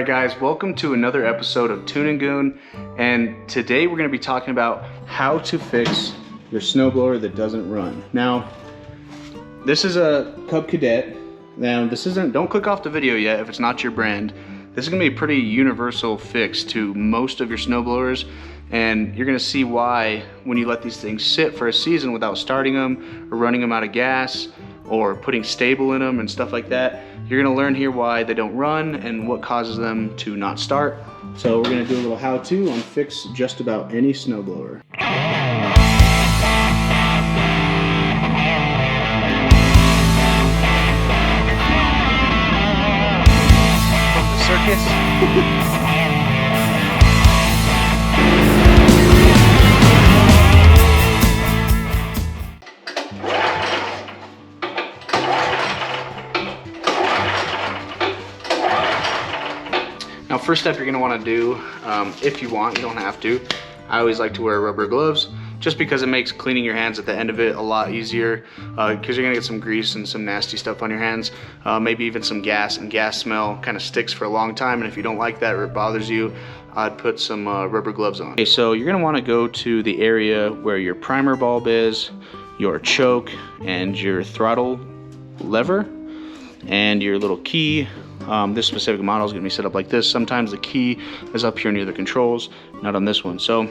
Alright guys, welcome to another episode of TuneNgoon, and today we're going to be talking about how to fix your snowblower that doesn't run. Now, this is a Cub Cadet. Now, this isn't, don't click off the video yet if it's not your brand. This is going to be a pretty universal fix to most of your snowblowers, and you're going to see why when you let these things sit for a season without starting them or running them out of gas or putting stable in them and stuff like that, you're gonna learn here why they don't run and what causes them to not start. So we're gonna do a little how-to on fix just about any snowblower. From the circus. Now, first step you're going to want to do, if you want, you don't have to. I always like to wear rubber gloves just because it makes cleaning your hands at the end of it a lot easier, because you're going to get some grease and some nasty stuff on your hands, maybe even some gas, and gas smell kind of sticks for a long time, and if you don't like that or it bothers you, I'd put some rubber gloves on. Okay, so you're going to want to go to the area where your primer bulb is, your choke, and your throttle lever, and your little key. This specific model is going to be set up like this. Sometimes the key is up here near the controls, not on this one. So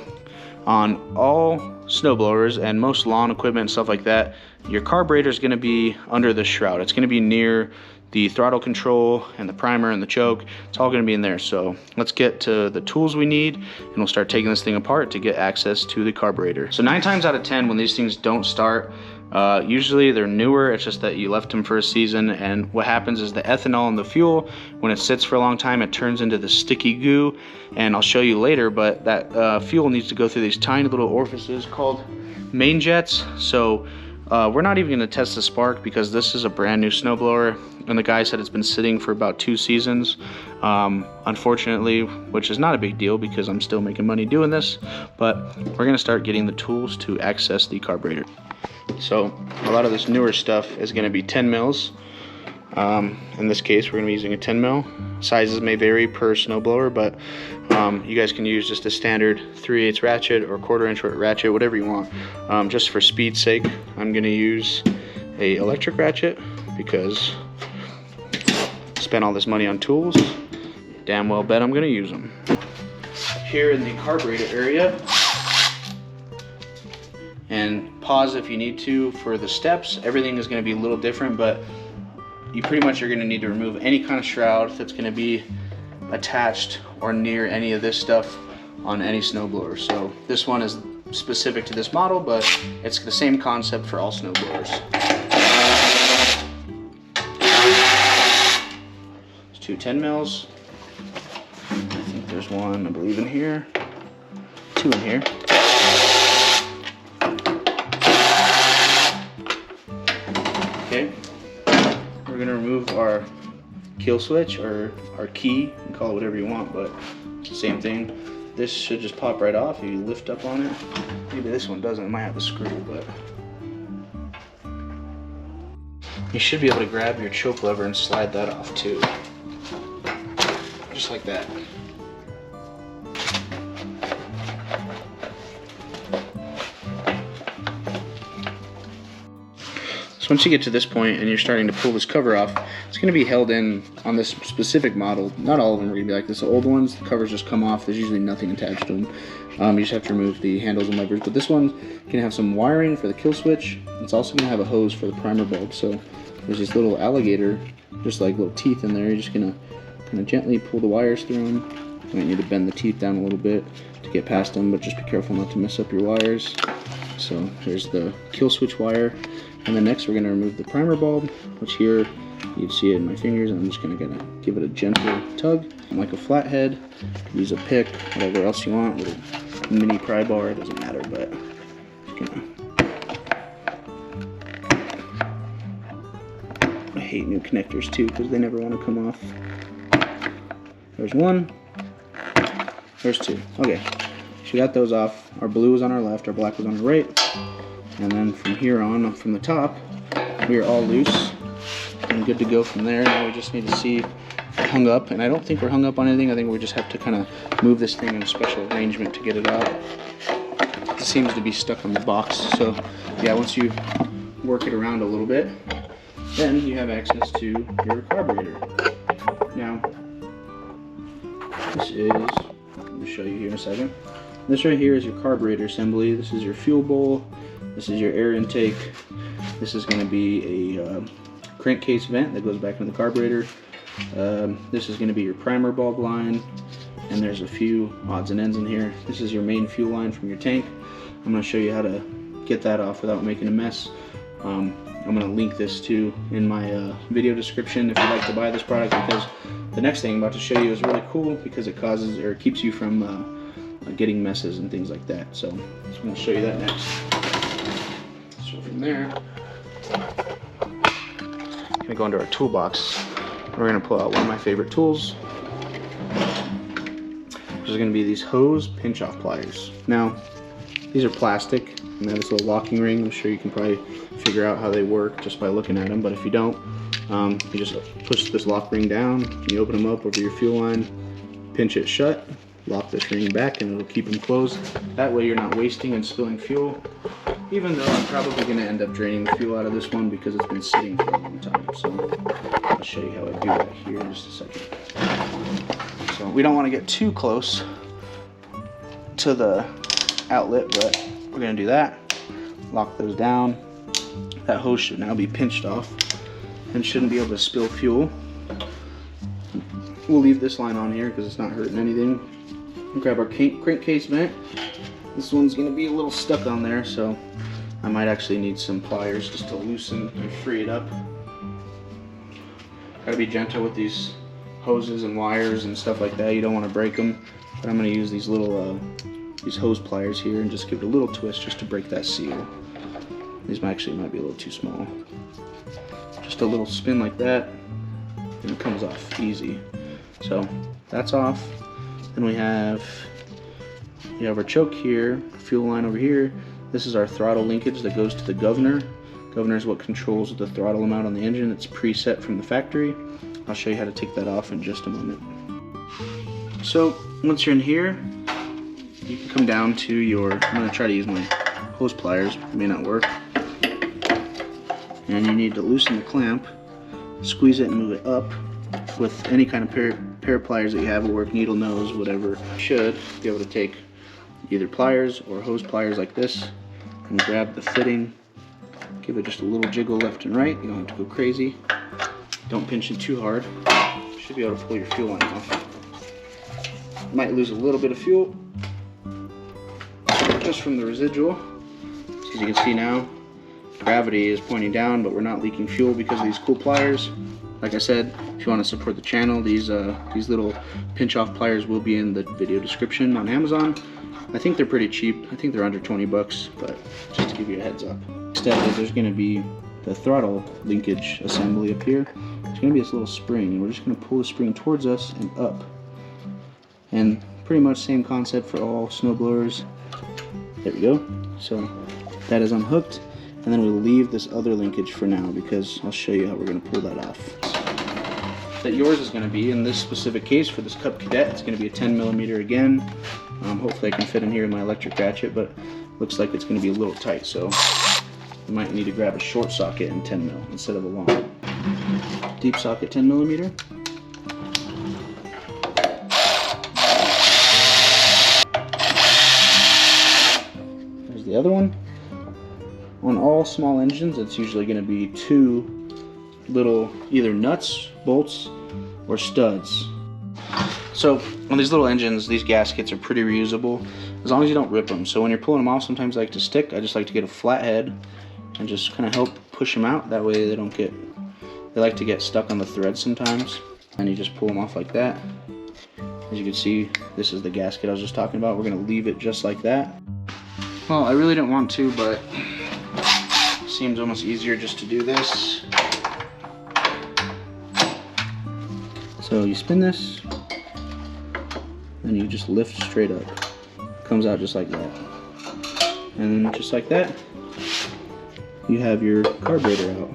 on all snowblowers and most lawn equipment and stuff like that, your carburetor is going to be under the shroud. It's going to be near the throttle control and the primer and the choke. It's all going to be in there. So let's get to the tools we need, and we'll start taking this thing apart to get access to the carburetor. So 9 times out of 10 when these things don't start, usually they're newer. It's just that you left them for a season, and what happens is the ethanol in the fuel, when it sits for a long time, it turns into the sticky goo, and I'll show you later, but that fuel needs to go through these tiny little orifices called main jets. So we're not even going to test the spark because this is a brand new snowblower, and the guy said it's been sitting for about 2 seasons, unfortunately, which is not a big deal because I'm still making money doing this. But we're going to start getting the tools to access the carburetor. So a lot of this newer stuff is going to be 10 mils. In this case, we're going to be using a 10 mil. Sizes may vary per snowblower, but you guys can use just a standard 3/8 ratchet or 1/4 inch ratchet, whatever you want. Just for speed's sake, I'm going to use a electric ratchet because I spent all this money on tools. Damn well bet I'm going to use them. Here in the carburetor area, and pause if you need to for the steps. Everything is going to be a little different, but you pretty much are going to need to remove any kind of shroud that's going to be attached or near any of this stuff on any snowblower. So this one is specific to this model, but it's the same concept for all snowblowers. It's 2 10 mils. I think there's one, I believe, in here. 2 in here. Okay, we're going to remove our kill switch or our key. You can call it whatever you want, but it's the same thing. This should just pop right off if you lift up on it. Maybe this one doesn't, it might have a screw, but you should be able to grab your choke lever and slide that off too. Just like that. So once you get to this point and you're starting to pull this cover off, it's going to be held in on this specific model. Not all of them are going to be like this. The old ones, the covers just come off. There's usually nothing attached to them. You just have to remove the handles and levers. But this one's going to have some wiring for the kill switch. It's also going to have a hose for the primer bulb. So there's this little alligator, just like little teeth in there. You're just going to kind of gently pull the wires through them. You might need to bend the teeth down a little bit to get past them, but just be careful not to mess up your wires. So here's the kill switch wire. And then next we're going to remove the primer bulb, which here you'd see it in my fingers, and I'm just going to give it a gentle tug. Like a flathead, use a pick, whatever else you want, little mini pry bar, it doesn't matter, but just gonna. I hate new connectors too because they never want to come off. There's one, there's 2. Okay, so we got those off. Our blue was on our left, our black was on our right. And then from here on, from the top, we are all loose and good to go from there. Now we just need to see hung up, and I don't think we're hung up on anything. I think we just have to kind of move this thing in a special arrangement to get it out. It seems to be stuck on the box, so yeah, once you work it around a little bit, then you have access to your carburetor. Now, this is, let me show you here in a second. This right here is your carburetor assembly. This is your fuel bowl. This is your air intake. This is going to be a crankcase vent that goes back into the carburetor. This is going to be your primer bulb line, and there's a few odds and ends in here. This is your main fuel line from your tank. I'm going to show you how to get that off without making a mess. I'm going to link this too in my video description if you'd like to buy this product, because the next thing I'm about to show you is really cool because it causes or keeps you from getting messes and things like that. So I'm going to show you that next. So from there, I'm going to go into our toolbox. We're going to pull out one of my favorite tools, which is going to be these hose pinch-off pliers. Now, these are plastic, and they have this little locking ring. I'm sure you can probably figure out how they work just by looking at them, but if you don't, you just push this lock ring down, you open them up over your fuel line, pinch it shut, lock this ring back, and it'll keep them closed. That way you're not wasting and spilling fuel, even though I'm probably going to end up draining the fuel out of this one because it's been sitting for a long time. So I'll show you how I do that here in just a second. So we don't want to get too close to the outlet, but we're going to do that. Lock those down. That hose should now be pinched off and shouldn't be able to spill fuel. We'll leave this line on here because it's not hurting anything. We'll grab our crankcase vent. This one's going to be a little stuck on there, so I might actually need some pliers just to loosen and free it up. Gotta be gentle with these hoses and wires and stuff like that. You don't want to break them, but I'm going to use these little these hose pliers here and just give it a little twist just to break that seal. These might be a little too small. Just a little spin like that, and it comes off easy. So that's off. Then we have our choke here, fuel line over here. This is our throttle linkage that goes to the governor. Governor is what controls the throttle amount on the engine. It's preset from the factory. I'll show you how to take that off in just a moment. So once you're in here, you can come down to your, I'm going to try to use my hose pliers, it may not work. And you need to loosen the clamp, squeeze it and move it up. With any kind of pair of pliers that you have, will work, needle nose, whatever. You should be able to take either pliers or hose pliers like this and grab the fitting, give it just a little jiggle left and right. You don't have to go crazy. Don't pinch it too hard. You should be able to pull your fuel line off. You might lose a little bit of fuel just from the residual. So as you can see now, gravity is pointing down, but we're not leaking fuel because of these cool pliers. Like I said, if you want to support the channel, these little pinch-off pliers will be in the video description on Amazon. I think they're pretty cheap. I think they're under 20 bucks, but just to give you a heads up. Next up, there's going to be the throttle linkage assembly up here. There's going to be this little spring, and we're just going to pull the spring towards us and up. And pretty much same concept for all snowblowers. There we go. So that is unhooked, and then we'll leave this other linkage for now because I'll show you how we're going to pull that off. That yours is going to be in this specific case for this Cub Cadet. It's going to be a 10mm again. Hopefully I can fit in here with my electric ratchet, but looks like it's going to be a little tight, so you might need to grab a short socket and 10mm instead of a long. Deep socket 10mm. There's the other one. On all small engines, it's usually going to be 2 little either nuts, bolts, or studs. So on these little engines, these gaskets are pretty reusable as long as you don't rip them. So when you're pulling them off, sometimes I like to stick. I just like to get a flat head and just kind of help push them out. That way they don't get, they like to get stuck on the thread sometimes. And you just pull them off like that. As you can see, this is the gasket I was just talking about. We're going to leave it just like that. Well, I really didn't want to, but it seems almost easier just to do this. So you spin this, then you just lift straight up. It comes out just like that. And then just like that, you have your carburetor out.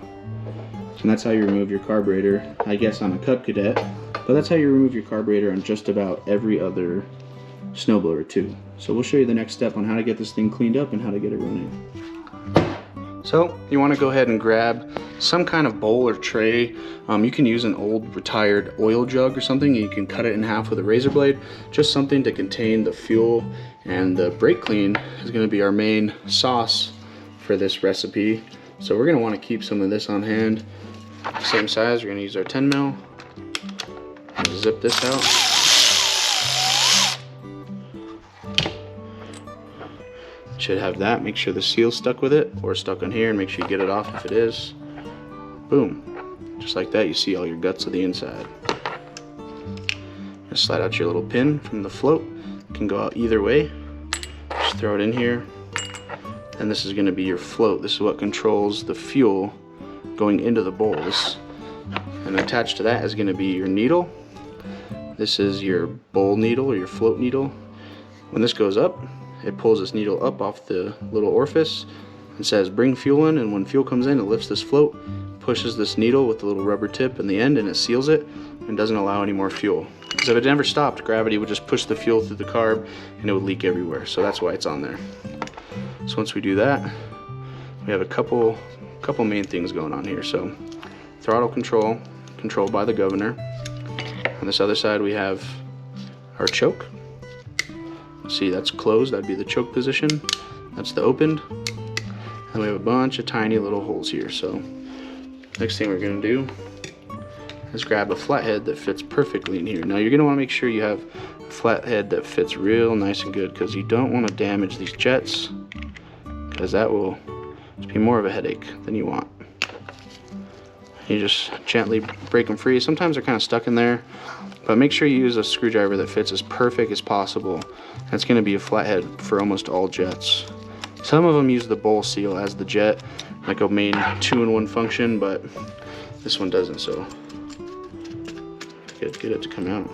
And that's how you remove your carburetor, I guess, on a Cub Cadet. But that's how you remove your carburetor on just about every other snowblower too. So we'll show you the next step on how to get this thing cleaned up and how to get it running. So you want to go ahead and grab some kind of bowl or tray. You can use an old retired oil jug or something. You can cut it in half with a razor blade. Just something to contain the fuel. And the brake clean is going to be our main sauce for this recipe. So we're going to want to keep some of this on hand. Same size, we're going to use our 10 mil. Zip this out. Should have that. Make sure the seal's stuck with it or stuck on here, and make sure you get it off if it is. Boom. Just like that, you see all your guts of the inside. Just slide out your little pin from the float. It can go out either way. Just throw it in here. And this is going to be your float. This is what controls the fuel going into the bowl. And attached to that is going to be your needle. This is your bowl needle or your float needle. When this goes up, it pulls this needle up off the little orifice and says bring fuel in, and when fuel comes in, it lifts this float, pushes this needle with the little rubber tip in the end, and it seals it and doesn't allow any more fuel. Because if it never stopped, gravity would just push the fuel through the carb and it would leak everywhere. So that's why it's on there. So once we do that, we have a couple main things going on here. So throttle control, controlled by the governor. On this other side we have our choke. See, that's closed, that'd be the choke position. That's the opened. And we have a bunch of tiny little holes here. So next thing we're gonna do is grab a flathead that fits perfectly in here. Now you're gonna wanna make sure you have a flathead that fits real nice and good, because you don't wanna damage these jets, because that will just be more of a headache than you want. You just gently break them free. Sometimes they're kind of stuck in there, but make sure you use a screwdriver that fits as perfect as possible. And it's going to be a flathead for almost all jets. Some of them use the bowl seal as the jet, like a main 2-in-1 function, but this one doesn't, so get it to come out.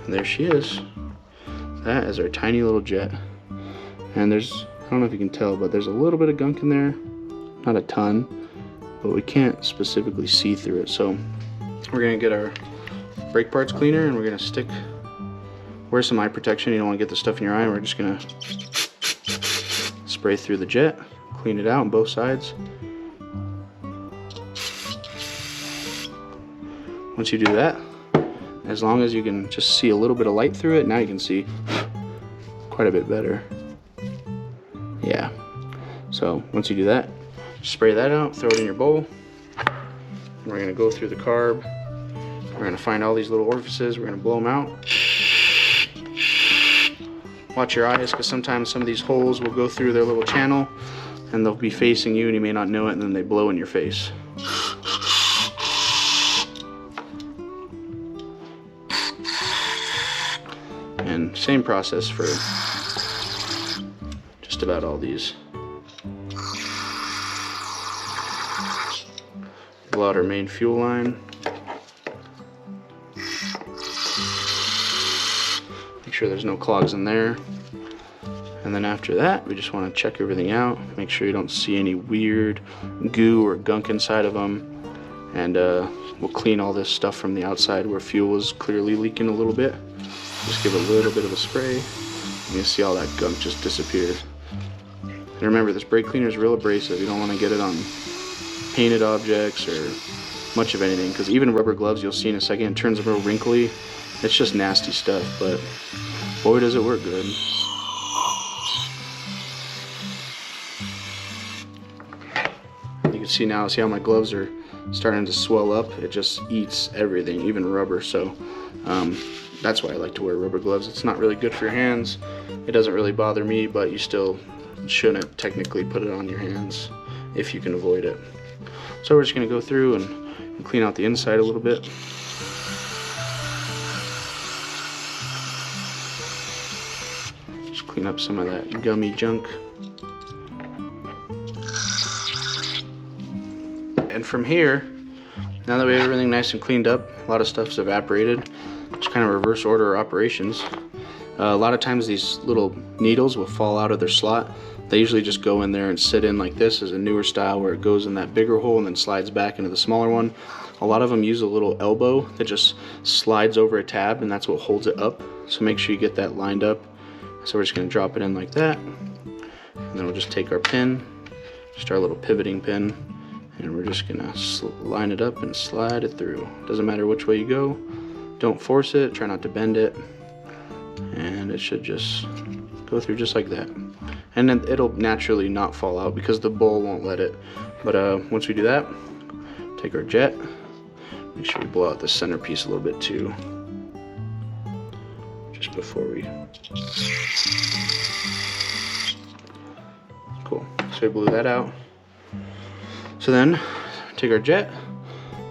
And there she is. That is our tiny little jet. And there's, I don't know if you can tell, but there's a little bit of gunk in there. Not a ton, but we can't specifically see through it. So we're gonna get our brake parts cleaner and we're gonna wear some eye protection. You don't wanna get the stuff in your eye, and we're just gonna spray through the jet, clean it out on both sides. Once you do that, as long as you can just see a little bit of light through it, now you can see quite a bit better. Yeah, so once you do that, spray that out, throw it in your bowl. We're gonna go through the carb. We're gonna find all these little orifices. We're gonna blow them out. Watch your eyes, because sometimes some of these holes will go through their little channel and they'll be facing you and you may not know it, and then they blow in your face. And same process for just about all these. Blow out our main fuel line. Make sure there's no clogs in there. And then after that, we just want to check everything out. Make sure you don't see any weird goo or gunk inside of them. And we'll clean all this stuff from the outside where fuel is clearly leaking a little bit. Just give a little bit of a spray. And you'll see all that gunk just disappear. And remember, this brake cleaner is real abrasive. You don't want to get it on painted objects or much of anything, because even rubber gloves, you'll see in a second, it turns real wrinkly. It's just nasty stuff, but boy does it work good. You can see now, see how my gloves are starting to swell up. It just eats everything, even rubber. So that's why I like to wear rubber gloves. It's not really good for your hands. It doesn't really bother me, but you still shouldn't technically put it on your hands if you can avoid it. So we're just going to go through and clean out the inside a little bit. Just clean up some of that gummy junk. And from here, now that we have everything nice and cleaned up, a lot of stuff's evaporated. Just kind of reverse order our operations. A lot of times these little needles will fall out of their slot. They usually just go in there and sit in like this, as a newer style where it goes in that bigger hole and then slides back into the smaller one. A lot of them use a little elbow that just slides over a tab, and that's what holds it up. So make sure you get that lined up. So we're just going to drop it in like that, and then we'll just take our pin, just our little pivoting pin, and we're just going to line it up and slide it through. Doesn't matter which way you go. Don't force it, try not to bend it, and it should just go through just like that. And then it'll naturally not fall out because the bowl won't let it. But once we do that, take our jet, make sure we blow out the centerpiece a little bit too, just before we. Cool, so we blew that out. So then, take our jet,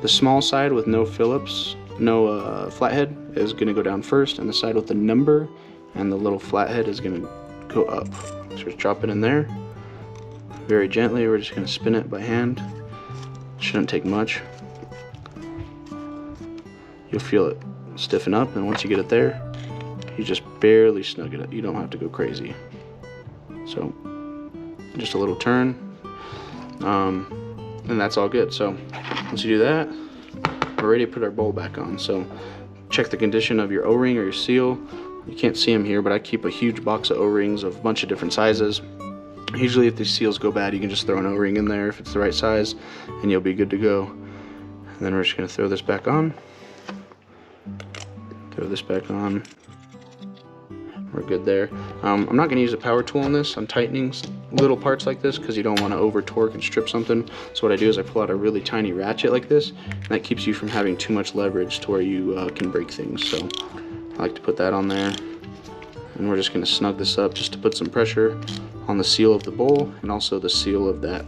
the small side with no Phillips, no flathead is gonna go down first, and the side with the number and the little flathead is gonna go up. So just drop it in there, very gently. We're just gonna spin it by hand. Shouldn't take much. You'll feel it stiffen up, and once you get it there, you just barely snug it. You don't have to go crazy. So just a little turn, and that's all good. So once you do that, we're ready to put our bowl back on. So check the condition of your O-ring or your seal. You can't see them here, but I keep a huge box of O-rings of a bunch of different sizes. Usually if these seals go bad, you can just throw an O-ring in there if it's the right size, and you'll be good to go. And then we're just gonna throw this back on. Throw this back on. We're good there. I'm not gonna use a power tool on this. I'm tightening little parts like this because you don't wanna over torque and strip something. So what I do is I pull out a really tiny ratchet like this, and that keeps you from having too much leverage to where you can break things. So I like to put that on there. And we're just gonna snug this up just to put some pressure on the seal of the bowl and also the seal of that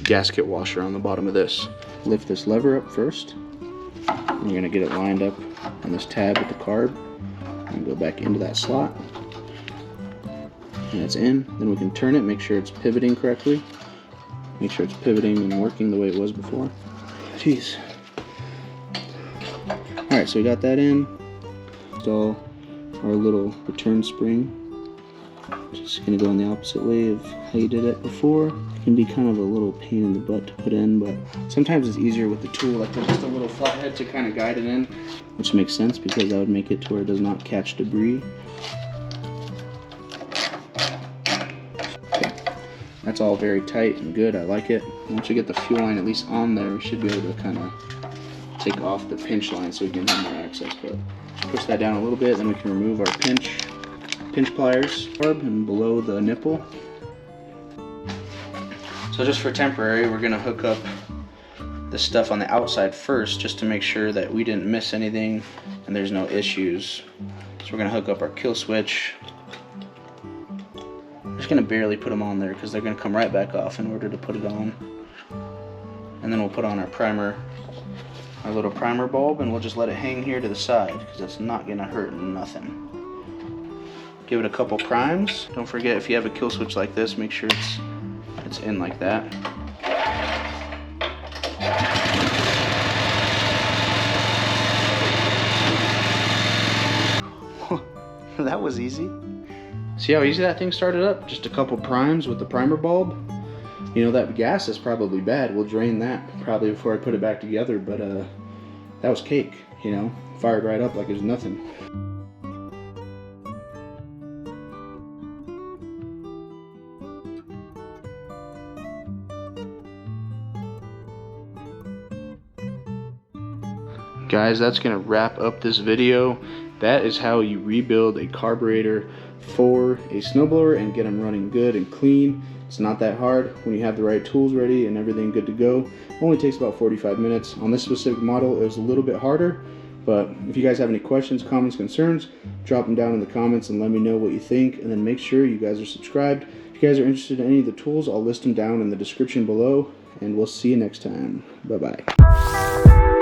gasket washer on the bottom of this. Lift this lever up first. And you're gonna get it lined up on this tab with the carb and go back into that slot. And it's in. Then we can turn it, make sure it's pivoting correctly. Make sure it's pivoting and working the way it was before. Jeez. Alright, so we got that in. Install our little return spring. Just gonna go in the opposite way of how you did it before. It can be kind of a little pain in the butt to put in, but sometimes it's easier with the tool. Like there's just a little flathead to kind of guide it in, which makes sense because that would make it to where it does not catch debris. Okay. That's all very tight and good. I like it. Once you get the fuel line at least on there, we should be able to kind of take off the pinch line so we can have more access. But push that down a little bit, then we can remove our pinch pliers and below the nipple. So just for temporary, we're gonna hook up the stuff on the outside first just to make sure that we didn't miss anything and there's no issues. So we're gonna hook up our kill switch. I'm just gonna barely put them on there because they're gonna come right back off in order to put it on. And then we'll put on our primer, our little primer bulb, and we'll just let it hang here to the side because it's not gonna hurt nothing. Give it a couple primes. Don't forget, if you have a kill switch like this, make sure it's in like that. That was easy. See how easy that thing started up? Just a couple primes with the primer bulb. You know, that gas is probably bad. We'll drain that probably before I put it back together, but that was cake, you know? Fired right up like it was nothing. Guys, that's gonna wrap up this video. That is how you rebuild a carburetor for a snowblower and get them running good and clean. It's not that hard when you have the right tools ready and everything good to go. It only takes about 45 minutes. On this specific model, it was a little bit harder, but if you guys have any questions, comments, concerns, drop them down in the comments and let me know what you think, and then make sure you guys are subscribed. If you guys are interested in any of the tools, I'll list them down in the description below, and we'll see you next time. Bye-bye.